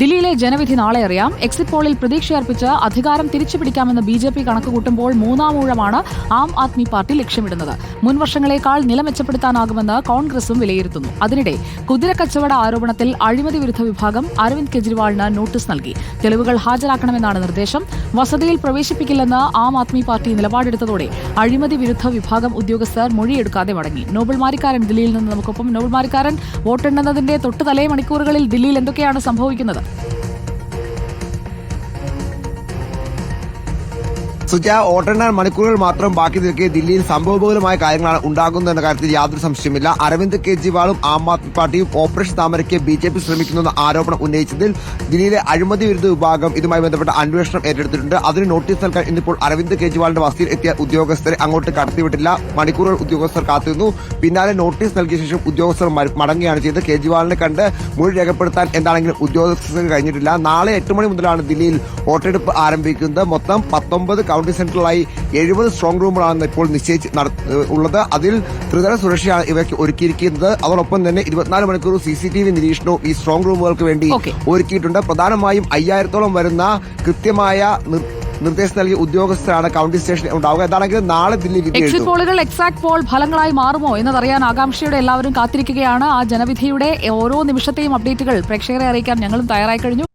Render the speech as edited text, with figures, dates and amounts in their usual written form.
ദില്ലിയിലെ ജനവിധി നാളെ അറിയാം. എക്സിറ്റ് പോളിൽ പ്രതീക്ഷയർപ്പിച്ച് അധികാരം തിരിച്ചുപിടിക്കാമെന്ന് ബി.ജെ.പി കണക്കുകൂട്ടുമ്പോൾ മൂന്നാം ഊഴമാണ് ആം ആദ്മി പാർട്ടി ലക്ഷ്യമിടുന്നത്. മുൻ വർഷങ്ങളേക്കാൾ നില മെച്ചപ്പെടുത്താനാകുമെന്ന് കോൺഗ്രസും വിലയിരുത്തുന്നു. അതിനിടെ കുതിരക്കച്ചവട ആരോപണത്തിൽ അഴിമതി വിരുദ്ധ വിഭാഗം അരവിന്ദ് കെജ്രിവാളിന് നോട്ടീസ് നൽകി. തെളിവുകൾ ഹാജരാക്കണമെന്നാണ് നിർദ്ദേശം. വസതിയിൽ പ്രവേശിപ്പിക്കില്ലെന്ന് ആം ആദ്മി പാർട്ടി നിലപാടെടുത്തതോടെ അഴിമതി വിരുദ്ധ വിഭാഗം ഉദ്യോഗസ്ഥർ മൊഴിയെടുക്കാതെ മടങ്ങി. നോബൽ മാരിക്കാരൻ ദില്ലിയിൽ നിന്ന് നമുക്കൊപ്പം. നോബൽ മാരിക്കാരൻ, വോട്ടെണ്ണുന്നതിന്റെ തൊട്ടു തലേ മണിക്കൂറുകളിൽ ദില്ലിയിൽ എന്തൊക്കെയാണ് സംഭവിക്കുന്നത്? സുജ, വോട്ടെണ്ണാൻ മണിക്കൂറുകൾ മാത്രം ബാക്കി നിൽക്കെ ദില്ലിയിൽ സംഭവബഹുലമായ കാര്യങ്ങളാണ് ഉണ്ടാകുന്നതെന്ന കാര്യത്തിൽ യാതൊരു സംശയമില്ല. അരവിന്ദ് കെജ്രിവാളും ആം ആദ്മി പാർട്ടിയും ഓപ്പറേഷൻ താമരയ്ക്ക് ബി.ജെ.പി ശ്രമിക്കുന്നെന്ന ആരോപണം ഉന്നയിച്ചതിൽ ദില്ലിയിലെ അഴിമതി വിരുദ്ധ വിഭാഗം ഇതുമായി ബന്ധപ്പെട്ട അന്വേഷണം ഏറ്റെടുത്തിട്ടുണ്ട്. അതിന് നോട്ടീസ് നൽകാൻ ഇന്നിപ്പോൾ അരവിന്ദ് കെജ്രിവാളിന്റെ വസതിയിൽ എത്തിയ ഉദ്യോഗസ്ഥരെ അങ്ങോട്ട് കടത്തിവിട്ടില്ല. മണിക്കൂറുകൾ ഉദ്യോഗസ്ഥർ കാത്തിരുന്നു. പിന്നാലെ നോട്ടീസ് നൽകിയ ശേഷം ഉദ്യോഗസ്ഥർ മടങ്ങുകയാണ് ചെയ്തത്. കെജ്രിവാളിനെ കണ്ട് മൊഴി രേഖപ്പെടുത്താൻ എന്താണെങ്കിലും ഉദ്യോഗസ്ഥർക്ക് കഴിഞ്ഞിട്ടില്ല. നാളെ 8 മണി മുതലാണ് ദില്ലിയിൽ വോട്ടെടുപ്പ് ആരംഭിക്കുന്നത്. മൊത്തം 19 കൌണ്ടിംഗ് സെന്ററിലായി 70 സ്ട്രോങ് റൂമുകളാണ് ഇപ്പോൾ ഉള്ളത്. അതിൽ ത്രിതല സുരക്ഷയാണ് ഇവയ്ക്ക് ഒരുക്കിയിരിക്കുന്നത്. അതോടൊപ്പം തന്നെ 24 മണിക്കൂർ CCTV നിരീക്ഷണവും ഈ സ്ട്രോങ് റൂമുകൾക്ക് വേണ്ടി ഒരുക്കിയിട്ടുണ്ട്. പ്രധാനമായും 5000-ഓളം വരുന്ന കൃത്യമായ നിർദ്ദേശം നൽകിയ ഉദ്യോഗസ്ഥരാണ് കൌണ്ടിംഗ് സ്റ്റേഷൻ ഉണ്ടാവുക. എന്താണെങ്കിലും നാളെ ദില്ലി എക്സിറ്റ് പോളുകൾ എക്സാക്ട് പോൾ ഫലങ്ങളായി മാറുമോ എന്നതറിയാൻ ആകാംക്ഷയോടെ എല്ലാവരും കാത്തിരിക്കുകയാണ്. ആ ജനവിധിയുടെ ഓരോ നിമിഷത്തെയും അപ്ഡേറ്റുകൾ പ്രേക്ഷകരെ അറിയിക്കാൻ ഞങ്ങളും തയ്യാറായി കഴിഞ്ഞു.